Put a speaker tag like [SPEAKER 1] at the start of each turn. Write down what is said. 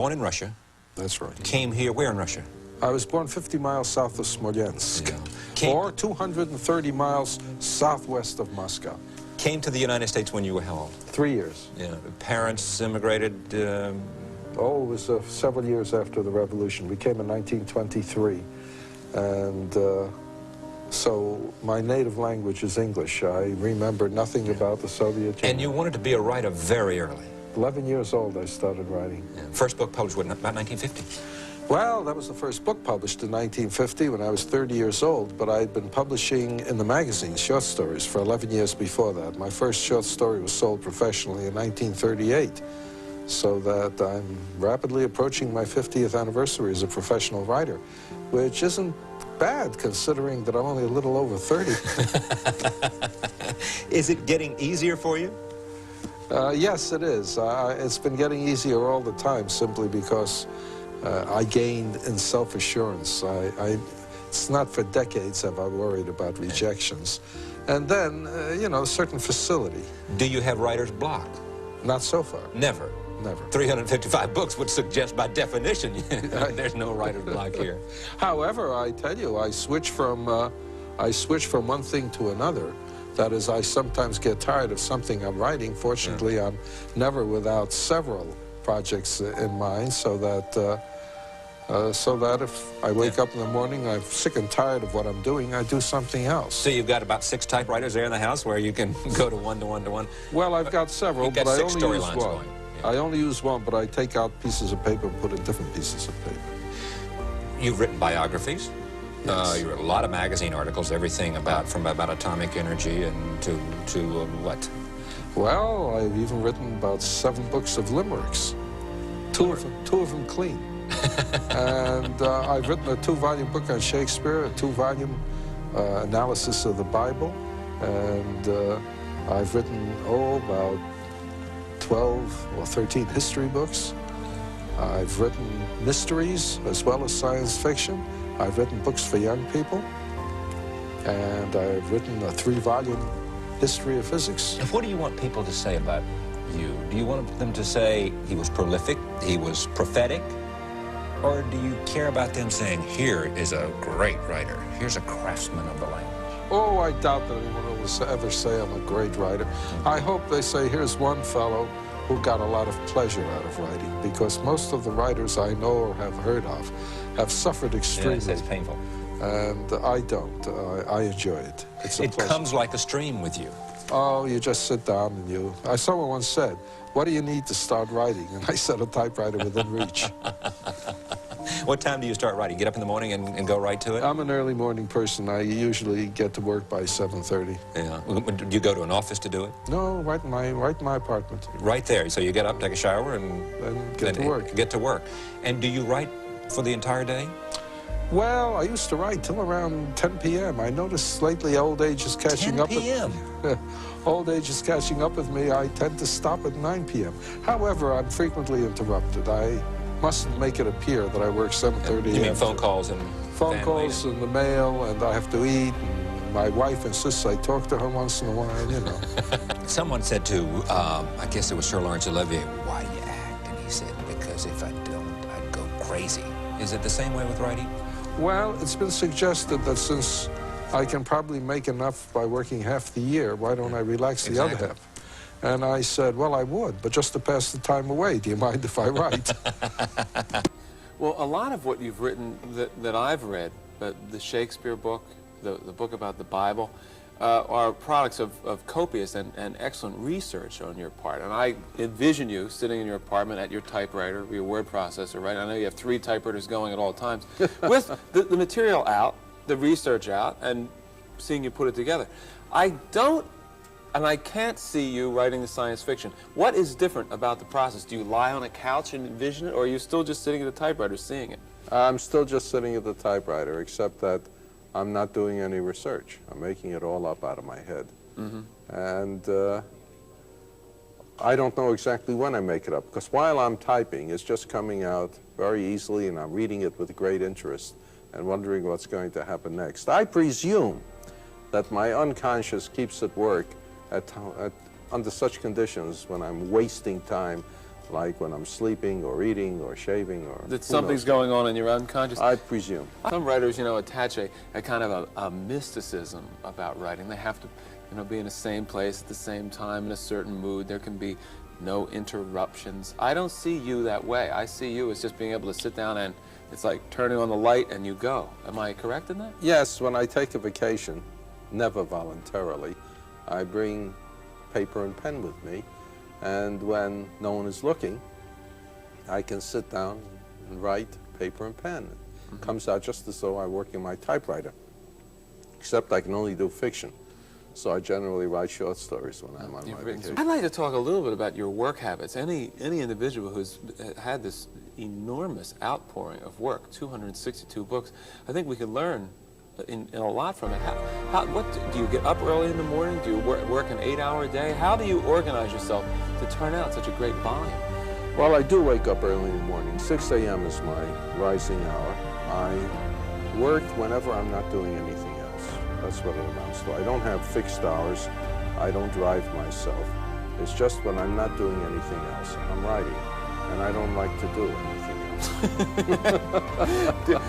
[SPEAKER 1] Born in Russia.
[SPEAKER 2] That's right.
[SPEAKER 1] Came here, where in Russia?
[SPEAKER 2] I was born 50 miles south of Smolensk,
[SPEAKER 1] yeah.
[SPEAKER 2] or 230 miles southwest of Moscow.
[SPEAKER 1] Came to the United States when you were how old?
[SPEAKER 2] 3 years.
[SPEAKER 1] Yeah. Parents immigrated?
[SPEAKER 2] Oh, it was several years after the revolution. We came in 1923, and so my native language is English. I remember nothing about the Soviet Union.
[SPEAKER 1] And you wanted to be a writer very early?
[SPEAKER 2] 11 years old, I started writing.
[SPEAKER 1] Yeah. First book published, what, about 1950?
[SPEAKER 2] Well, that was the first book published in 1950 when I was 30 years old, but I'd been publishing in the magazine short stories for 11 years before that. My first short story was sold professionally in 1938, so that I'm rapidly approaching my 50th anniversary as a professional writer, which isn't bad considering that I'm only a little over 30.
[SPEAKER 1] Is it getting easier for you?
[SPEAKER 2] Yes, it is. It's been getting easier all the time simply because I gained in self-assurance. It's not for decades have I worried about rejections. And then, you know, a certain facility.
[SPEAKER 1] Do you have writer's block?
[SPEAKER 2] Not so far.
[SPEAKER 1] Never?
[SPEAKER 2] Never.
[SPEAKER 1] 355 books would suggest by definition there's no writer's block here.
[SPEAKER 2] However, I tell you, I switch from one thing to another. That is, I sometimes get tired of something I'm writing. Fortunately, I'm never without several projects in mind, so that if I wake up in the morning, I'm sick and tired of what I'm doing, I do something else.
[SPEAKER 1] So you've got about 6 typewriters there in the house where you can go to one to one to one?
[SPEAKER 2] Well, I've got several,
[SPEAKER 1] but
[SPEAKER 2] I only use one.
[SPEAKER 1] Going. Yeah.
[SPEAKER 2] I only use one, but I take out pieces of paper and put in different pieces of paper.
[SPEAKER 1] You've written biographies.
[SPEAKER 2] Yes.
[SPEAKER 1] You wrote a lot of magazine articles, everything from about atomic energy and to what?
[SPEAKER 2] Well, I've even written about 7 books of limericks, two of them clean. And I've written a 2-volume book on Shakespeare, a 2-volume analysis of the Bible, and I've written, about 12 or 13 history books. I've written mysteries as well as science fiction. I've written books for young people, and I've written a 3-volume history of physics.
[SPEAKER 1] And what do you want people to say about you? Do you want them to say he was prolific, he was prophetic, or do you care about them saying, here is a great writer, here's a craftsman of the language?
[SPEAKER 2] Oh, I doubt that anyone will ever say I'm a great writer. I hope they say, here's one fellow who got a lot of pleasure out of writing, because most of the writers I know or have heard of have suffered extremely.
[SPEAKER 1] Yes, it's painful.
[SPEAKER 2] And I don't. I enjoy it. It's a pleasure.
[SPEAKER 1] It comes like a stream with you.
[SPEAKER 2] Oh, you just sit down and someone once said, what do you need to start writing? And I said, a typewriter within reach.
[SPEAKER 1] What time do you start writing? Get up in the morning and go right to it?
[SPEAKER 2] I'm an early morning person. I usually get to work by 7:30.
[SPEAKER 1] Yeah. Do you go to an office to do it?
[SPEAKER 2] No, right in my apartment.
[SPEAKER 1] Right there. So you get up, take a shower, and
[SPEAKER 2] get to work.
[SPEAKER 1] Get to work. And do you write for the entire day?
[SPEAKER 2] Well, I used to write till around 10 p.m. I noticed lately old age is catching
[SPEAKER 1] 10
[SPEAKER 2] up.
[SPEAKER 1] p.m.?
[SPEAKER 2] Old age is catching up with me. I tend to stop at 9 p.m. However, I'm frequently interrupted. I mustn't make it appear that I work 7:30.
[SPEAKER 1] You mean phone calls and
[SPEAKER 2] phone calls and the mail, and I have to eat. And my wife insists I talk to her once in a while, you know.
[SPEAKER 1] Someone said to, I guess it was Sir Laurence Olivier, why do you act? And he said, because if I don't, I'd go crazy. Is it the same way with writing?
[SPEAKER 2] Well, it's been suggested that since I can probably make enough by working half the year, why don't I relax the other half? And I said, well, I would, but just to pass the time away, do you mind if I write?
[SPEAKER 3] Well, a lot of what you've written that I've read, the Shakespeare book, the book about the Bible, are products of copious and excellent research on your part. And I envision you sitting in your apartment at your typewriter, your word processor, right? I know you have 3 typewriters going at all times, with the material out, the research out, and seeing you put it together. And I can't see you writing the science fiction. What is different about the process? Do you lie on a couch and envision it, or are you still just sitting at the typewriter seeing it?
[SPEAKER 2] I'm still just sitting at the typewriter, except that I'm not doing any research. I'm making it all up out of my head. Mm-hmm. And I don't know exactly when I make it up, because while I'm typing, it's just coming out very easily, and I'm reading it with great interest and wondering what's going to happen next. I presume that my unconscious keeps at work under such conditions when I'm wasting time like when I'm sleeping or eating or shaving or
[SPEAKER 3] That
[SPEAKER 2] who
[SPEAKER 3] something's
[SPEAKER 2] knows.
[SPEAKER 3] going on in your unconscious.
[SPEAKER 2] I presume.
[SPEAKER 3] Some writers, you know, attach a kind of a mysticism about writing. They have to, you know, be in the same place at the same time in a certain mood. There can be no interruptions. I don't see you that way. I see you as just being able to sit down and it's like turning on the light and you go. Am I correct in that?
[SPEAKER 2] Yes, when I take a vacation, never voluntarily, I bring paper and pen with me, and when no one is looking, I can sit down and write paper and pen. It comes out just as though I'm working my typewriter, except I can only do fiction. So I generally write short stories when I'm on my vacation.
[SPEAKER 3] I'd like to talk a little bit about your work habits. Any individual who's had this enormous outpouring of work, 262 books, I think we can learn in a lot from it. What do you get up early in the morning? Do you work an 8-hour day? How do you organize yourself to turn out such a great volume?
[SPEAKER 2] Well, I do wake up early in the morning. 6 a.m. is my rising hour. I work whenever I'm not doing anything else. That's what it amounts to. I don't have fixed hours. I don't drive myself. It's just when I'm not doing anything else. I'm writing, and I don't like to do anything else.